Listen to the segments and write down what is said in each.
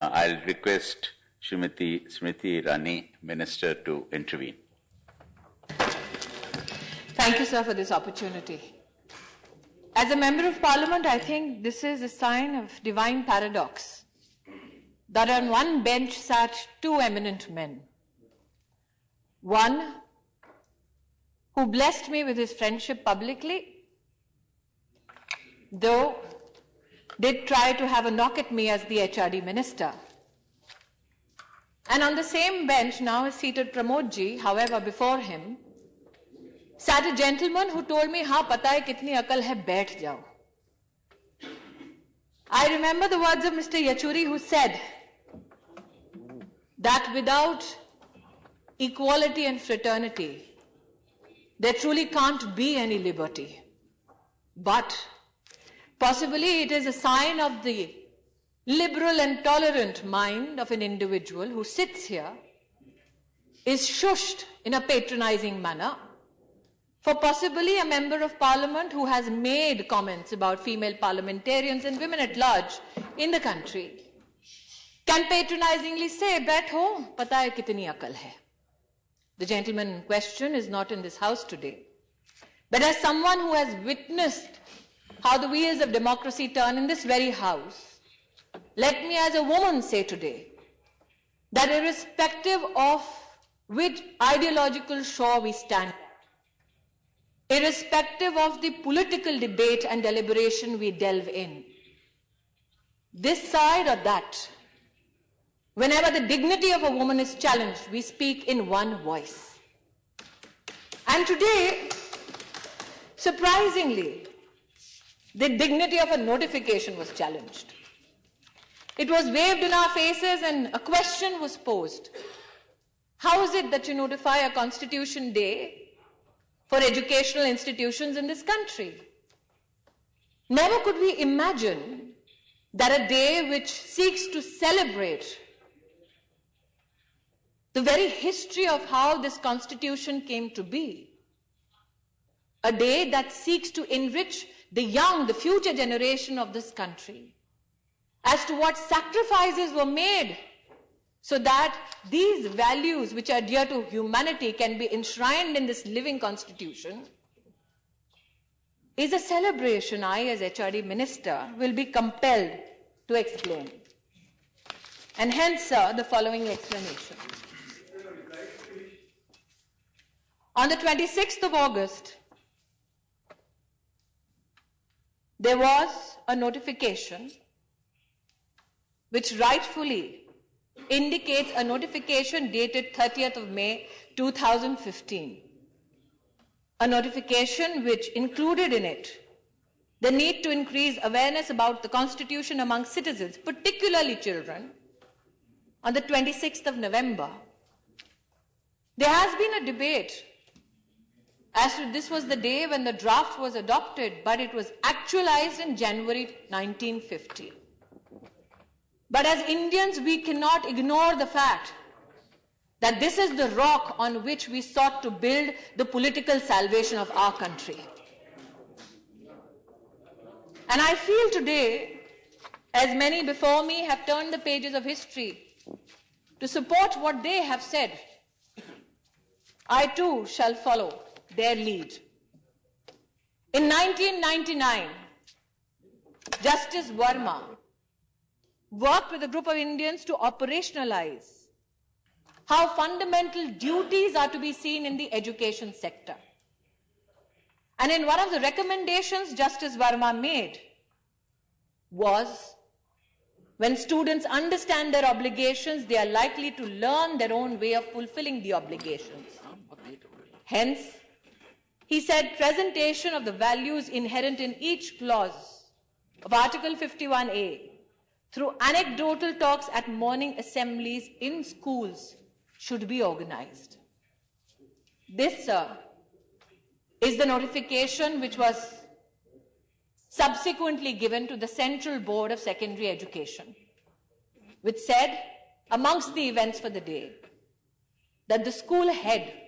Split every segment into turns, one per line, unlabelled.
I'll request Srimati Smriti Irani, Minister, to intervene.
Thank you, sir, for this opportunity. As a Member of Parliament, I think this is a sign of divine paradox, that on one bench sat two eminent men. One who blessed me with his friendship publicly, though did try to have a knock at me as the HRD Minister. And on the same bench now is seated Pramod ji. However, before him sat a gentleman who told me, "Haan, pata hai kitni akal hai, baith jao." I remember the words of Mr. Yachuri, who said that without equality and fraternity, there truly can't be any liberty. But possibly it is a sign of the liberal and tolerant mind of an individual who sits here, is shushed in a patronizing manner, for possibly a Member of Parliament who has made comments about female parliamentarians and women at large in the country can patronizingly say, "Baitho, pata hai kitni akal hai." The gentleman in question is not in this house today, but as someone who has witnessed how the wheels of democracy turn in this very house, let me as a woman say today that irrespective of which ideological shore we stand, irrespective of the political debate and deliberation we delve in, this side or that, whenever the dignity of a woman is challenged, we speak in one voice. And today, surprisingly, the dignity of a notification was challenged. It was waved in our faces and a question was posed. How is it that you notify a Constitution Day for educational institutions in this country? Never could we imagine that a day which seeks to celebrate the very history of how this Constitution came to be, a day that seeks to enrich the young, the future generation of this country, as to what sacrifices were made so that these values which are dear to humanity can be enshrined in this living Constitution, is a celebration I, as HRD Minister, will be compelled to explain. And hence, sir, the following explanation. On the 26th of August, there was a notification which rightfully indicates a notification dated 30th of May 2015. A notification which included in it the need to increase awareness about the Constitution among citizens, particularly children. On the 26th of November, there has been a debate as to this was the day when the draft was adopted, but it was actualized in January 1950. But as Indians, we cannot ignore the fact that this is the rock on which we sought to build the political salvation of our country. And I feel today, as many before me have turned the pages of history to support what they have said, I too shall follow their lead. In 1999, Justice Verma worked with a group of Indians to operationalize how fundamental duties are to be seen in the education sector. And in one of the recommendations Justice Verma made was, when students understand their obligations, they are likely to learn their own way of fulfilling the obligations. Hence, he said, presentation of the values inherent in each clause of Article 51A through anecdotal talks at morning assemblies in schools should be organized. This, sir, is the notification which was subsequently given to the Central Board of Secondary Education, which said, amongst the events for the day, that the school head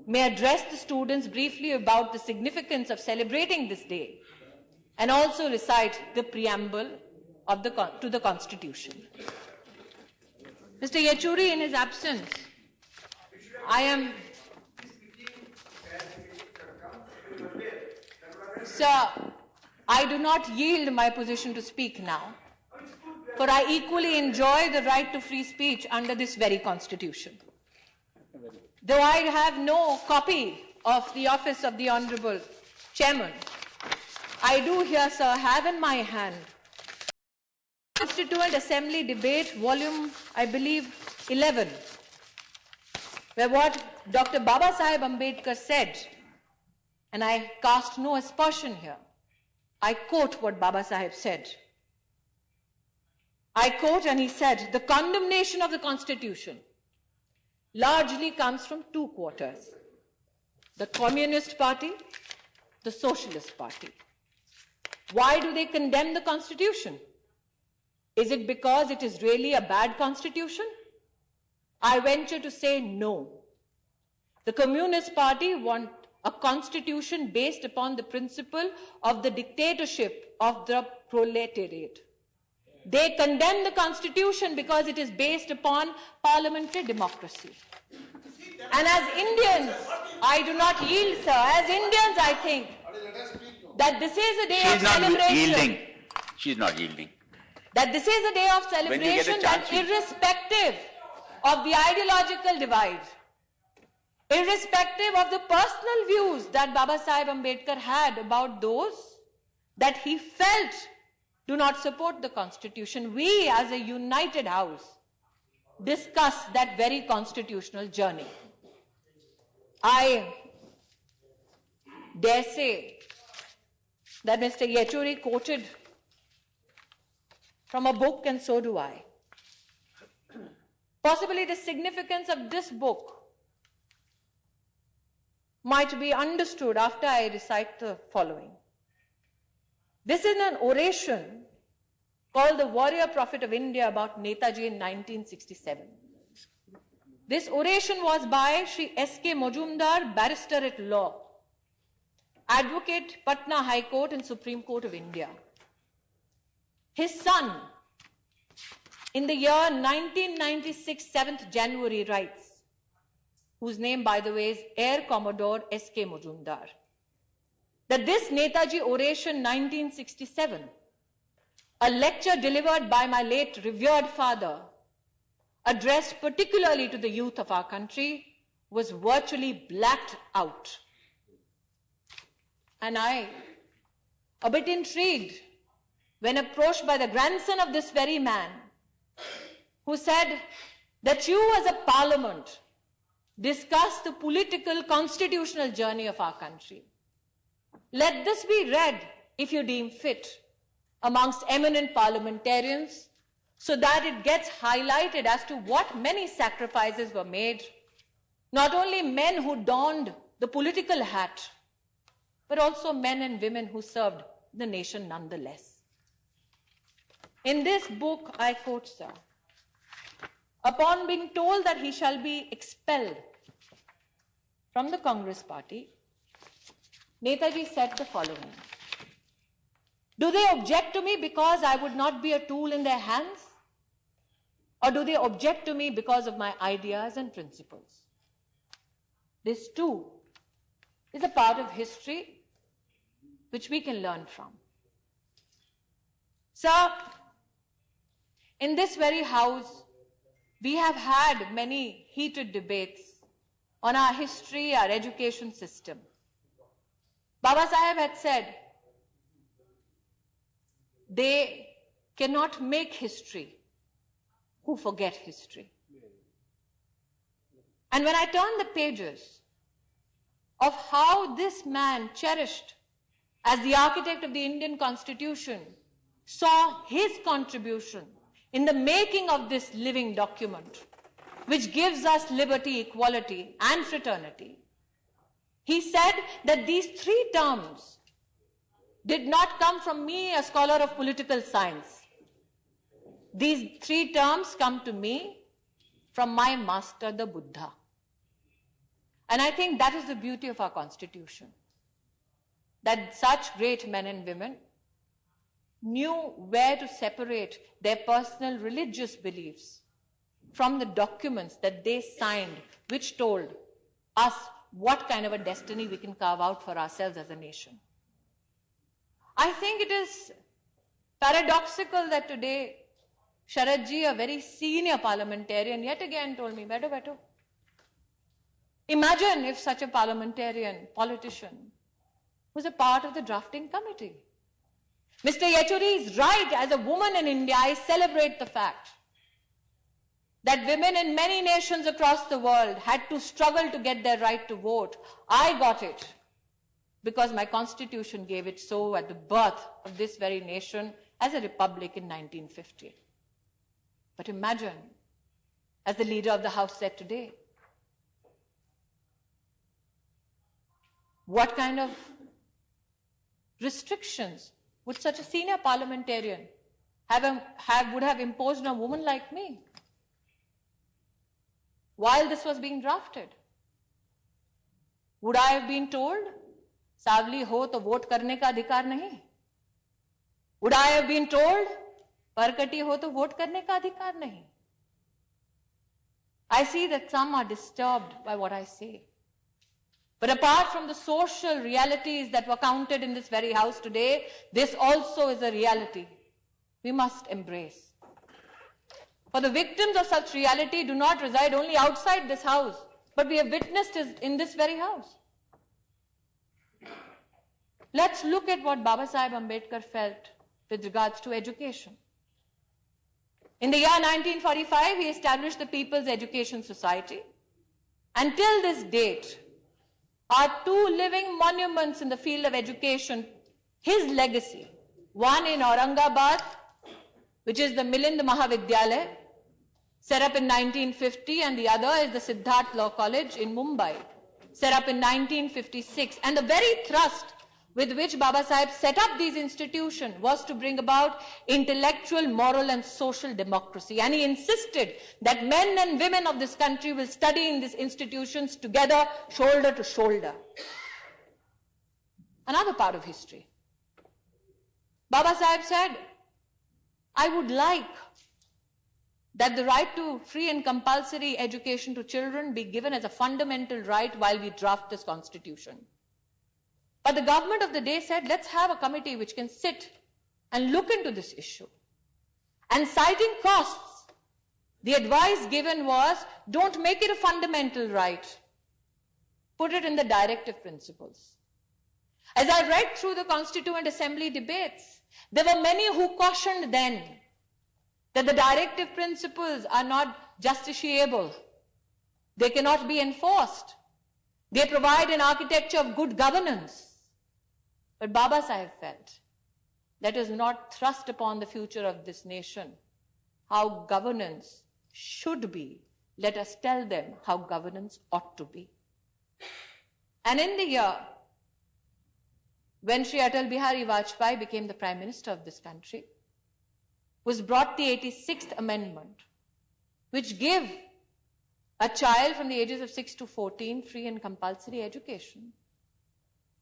may address the students briefly about the significance of celebrating this day and also recite the preamble of to the Constitution. Mr. Yechuri, in his absence, Sir, I do not yield my position to speak now, for I equally enjoy the right to free speech under this very Constitution. Though I have no copy of the office of the Honourable Chairman, I do here, sir, have in my hand Constituent Assembly Debate, volume, I believe, 11, where what Dr. Baba Saheb Ambedkar said, and I cast no aspersion here, I quote what Baba Saheb said. I quote, and he said, the condemnation of the Constitution largely comes from two quarters: the Communist Party, the Socialist Party. Why do they condemn the Constitution? Is it because it is really a bad Constitution? I venture to say no. The Communist Party want a constitution based upon the principle of the dictatorship of the proletariat. They condemn the Constitution because it is based upon parliamentary democracy. And as Indians, I do not yield, sir. As Indians, I think that this is a day of celebration.
She's not yielding.
That this is a day of celebration, that irrespective of the ideological divide, irrespective of the personal views that Baba Saheb Ambedkar had about those that he felt do not support the Constitution, we as a united house discuss that very constitutional journey. I dare say that Mr. Yechuri quoted from a book, and so do I. Possibly the significance of this book might be understood after I recite the following. This is an oration called The Warrior Prophet of India about Netaji in 1967. This oration was by Shri S.K. Majumdar, barrister at law, advocate, Patna High Court and Supreme Court of India. His son, in the year 1996, 7th January, writes, whose name, by the way, is Air Commodore S.K. Majumdar, that this Netaji oration 1967, a lecture delivered by my late revered father, addressed particularly to the youth of our country, was virtually blacked out. And I, a bit intrigued, when approached by the grandson of this very man, who said that you as a parliament discuss the political constitutional journey of our country. Let this be read, if you deem fit, amongst eminent parliamentarians, so that it gets highlighted as to what many sacrifices were made, not only men who donned the political hat, but also men and women who served the nation nonetheless. In this book, I quote, sir, upon being told that he shall be expelled from the Congress party, Netaji said the following: do they object to me because I would not be a tool in their hands? Or do they object to me because of my ideas and principles? This too is a part of history which we can learn from. Sir, in this very house, we have had many heated debates on our history, our education system. Baba Saheb had said, they cannot make history who forget history. And when I turn the pages of how this man, cherished as the architect of the Indian Constitution, saw his contribution in the making of this living document, which gives us liberty, equality, and fraternity, he said that these three terms did not come from me, a scholar of political science. These three terms come to me from my master, the Buddha. And I think that is the beauty of our Constitution, that such great men and women knew where to separate their personal religious beliefs from the documents that they signed, which told us what kind of a destiny we can carve out for ourselves as a nation. I think it is paradoxical that today Sharad ji, a very senior parliamentarian, yet again told me, "Beto, beto." Imagine if such a parliamentarian, politician, was a part of the drafting committee. Mr. Yechuri is right. As a woman in India, I celebrate the fact that women in many nations across the world had to struggle to get their right to vote. I got it because my constitution gave it so at the birth of this very nation as a republic in 1950. But imagine, as the leader of the House said today, what kind of restrictions would such a senior parliamentarian would have imposed on a woman like me while this was being drafted? Would I have been told, "Savli ho to vote karne ka adhikar nahi"? Would I have been told, "Parkati ho to vote karne ka adhikar nahi"? I see that some are disturbed by what I say. But apart from the social realities that were counted in this very house today, this also is a reality we must embrace. For the victims of such reality do not reside only outside this house, but we have witnessed it in this very house. Let's look at what Baba Sahib Ambedkar felt with regards to education. In the year 1945, he established the People's Education Society. Until this date, are two living monuments in the field of education, his legacy. One in Aurangabad, which is the Milind Mahavidyalaya, set up in 1950, and the other is the Siddharth Law College in Mumbai, set up in 1956. And the very thrust with which Baba Sahib set up these institutions was to bring about intellectual, moral and social democracy. And he insisted that men and women of this country will study in these institutions together, shoulder to shoulder. Another part of history. Baba Sahib said, "I would like that the right to free and compulsory education to children be given as a fundamental right while we draft this constitution." But the government of the day said, "Let's have a committee which can sit and look into this issue." And citing costs, the advice given was, don't make it a fundamental right. Put it in the directive principles. As I read through the Constituent Assembly debates, there were many who cautioned then that the directive principles are not justiciable. They cannot be enforced. They provide an architecture of good governance. But Baba Sahib felt that is not thrust upon the future of this nation. How governance should be, let us tell them how governance ought to be. And in the year when Shri Atal Bihari Vajpayee became the Prime Minister of this country, was brought the 86th Amendment, which gave a child from the ages of 6 to 14 free and compulsory education.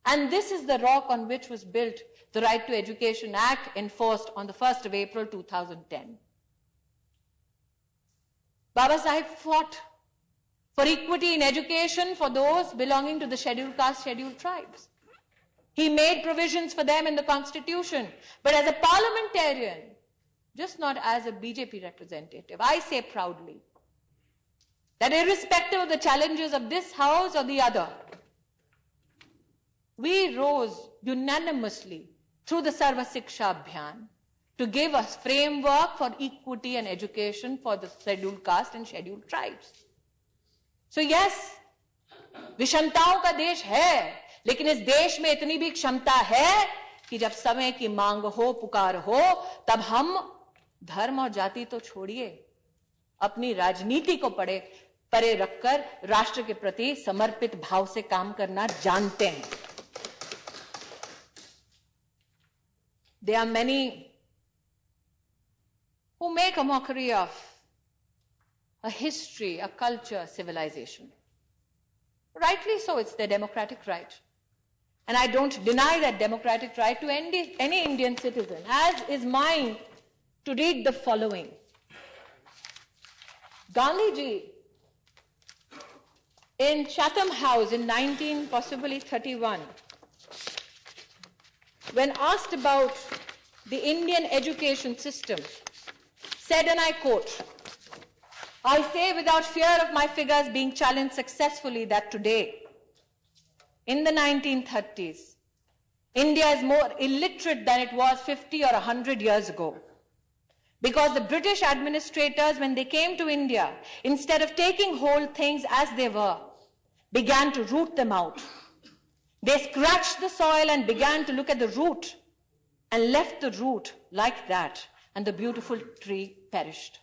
And this is the rock on which was built the Right to Education Act, enforced on the 1st of April 2010. Baba Sahib fought for equity in education for those belonging to the scheduled caste, scheduled tribes. He made provisions for them in the Constitution. But as a parliamentarian, just not as a BJP representative, I say proudly that irrespective of the challenges of this house or the other, we rose unanimously through the Sarva Siksha Abhiyan to give us framework for equity and education for the scheduled caste and scheduled tribes. So yes, विषमताओं का देश है, लेकिन इस देश में इतनी भी क्षमता है कि जब समय की मांग हो, पुकार हो, तब हम धर्म और जाति तो छोड़िए, अपनी राजनीति को परे रखकर राष्ट्र के प्रति समर्पित भाव से काम करना जानते हैं. There are many who make a mockery of a history, a culture, a civilization. Rightly so, it's their democratic right. And I don't deny that democratic right to any Indian citizen, as is mine to read the following. Gandhiji, in Chatham House in 1931, when asked about the Indian education system, said, and I quote, "I say without fear of my figures being challenged successfully that today, in the 1930s, India is more illiterate than it was 50 or 100 years ago. Because the British administrators, when they came to India, instead of taking whole things as they were, began to root them out. They scratched the soil and began to look at the root and left the root like that, and the beautiful tree perished."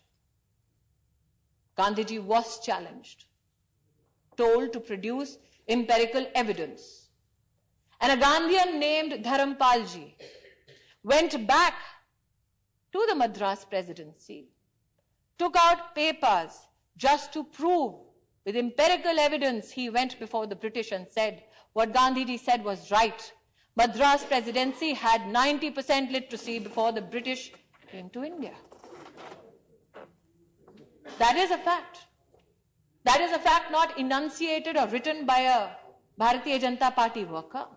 Gandhiji was challenged, told to produce empirical evidence. And a Gandhian named Dharampalji went back to the Madras presidency, took out papers just to prove with empirical evidence. He went before the British and said what Gandhiji said was right. Madras presidency had 90% literacy before the British came to India. That is a fact. That is a fact not enunciated or written by a Bharatiya Janata Party worker.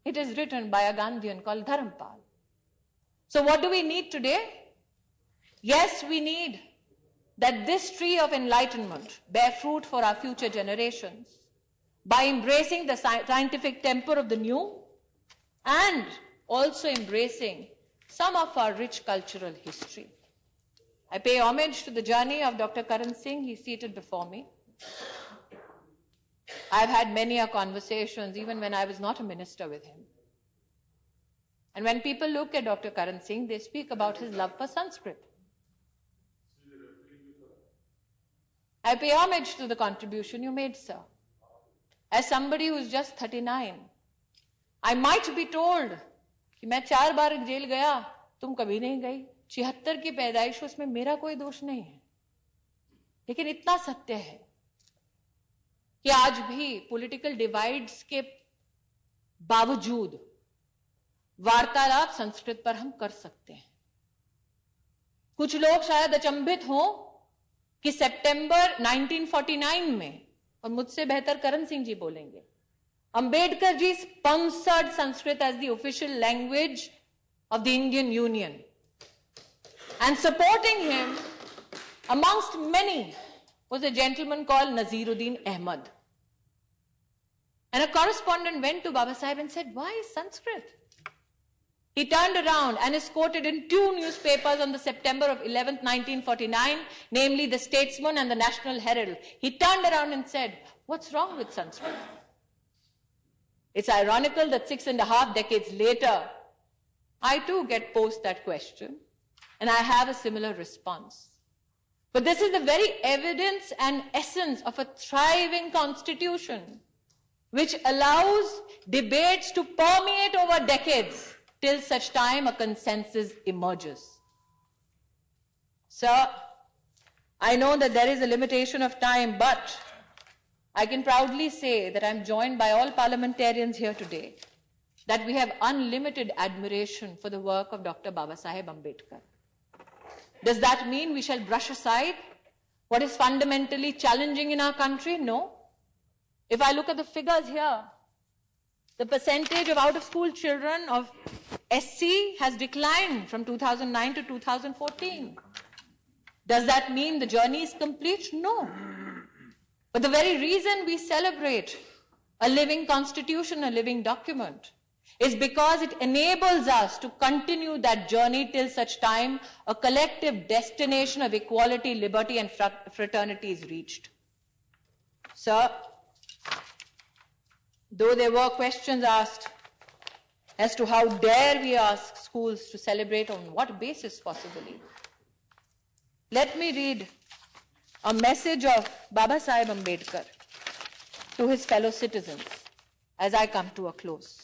It is written by a Gandhian called Dharampal. So what do we need today? Yes, we need that this tree of enlightenment bear fruit for our future generations by embracing the scientific temper of the new and also embracing some of our rich cultural history. I pay homage to the journey of Dr. Karan Singh. He's seated before me. I've had many conversations, even when I was not a minister, with him. And when people look at Dr. Karan Singh, they speak about his love for Sanskrit. I pay homage to the contribution you made, sir. As somebody who is just 39, I might be told कि मैं 4 बार jail गया, तुम कभी नहीं गई. 76 की पैदाइश, उसमें मेरा कोई दोष नहीं है. लेकिन इतना सत्य है कि आज भी पॉलिटिकल डिवाइड्स के बावजूद वार्तालाप संस्कृत पर हम कर सकते हैं. कुछ लोग शायद अचंभित हों कि सितंबर 1949 में, और मुझसे बेहतर करण सिंह जी बोलेंगे, Ambedkar ji sponsored Sanskrit as the official language of the Indian union, and supporting him amongst many was a gentleman called Naziruddin Ahmad. And a correspondent went to Baba Saheb and said, "Why Sanskrit?" He turned around and is quoted in 2 newspapers on the September of 11th, 1949, namely the Statesman and the National Herald. He turned around and said, "What's wrong with Sanskrit?" It's ironical that 6.5 decades later, I too get posed that question, and I have a similar response. But this is the very evidence and essence of a thriving constitution, which allows debates to permeate over decades till such time a consensus emerges. Sir, I know that there is a limitation of time, but I can proudly say that I'm joined by all parliamentarians here today, that we have unlimited admiration for the work of Dr. Baba Saheb Ambedkar. Does that mean we shall brush aside what is fundamentally challenging in our country? No. If I look at the figures here, the percentage of out-of-school children of SC has declined from 2009 to 2014. Does that mean the journey is complete? No. But the very reason we celebrate a living constitution, a living document, is because it enables us to continue that journey till such time a collective destination of equality, liberty, and fraternity is reached. Sir, though there were questions asked as to how dare we ask schools to celebrate on what basis possibly, let me read a message of Baba Saheb Ambedkar to his fellow citizens as I come to a close.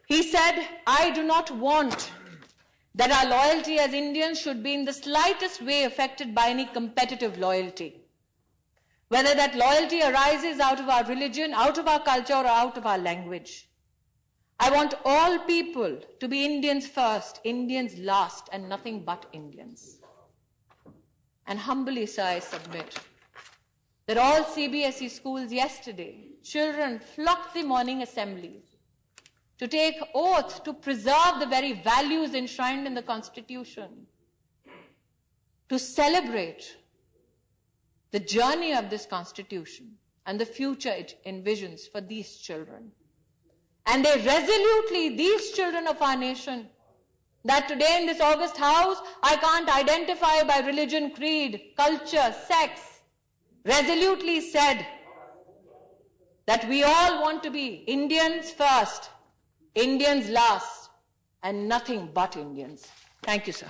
He said, "I do not want that our loyalty as Indians should be in the slightest way affected by any competitive loyalty. Whether that loyalty arises out of our religion, out of our culture, or out of our language. I want all people to be Indians first, Indians last, and nothing but Indians." And humbly, sir, I submit that all CBSE schools yesterday, children flocked the morning assemblies to take oath to preserve the very values enshrined in the Constitution, to celebrate the journey of this Constitution and the future it envisions for these children. And they resolutely, these children of our nation, that today in this August House, I can't identify by religion, creed, culture, sex, resolutely said that we all want to be Indians first, Indians last, and nothing but Indians. Thank you, sir.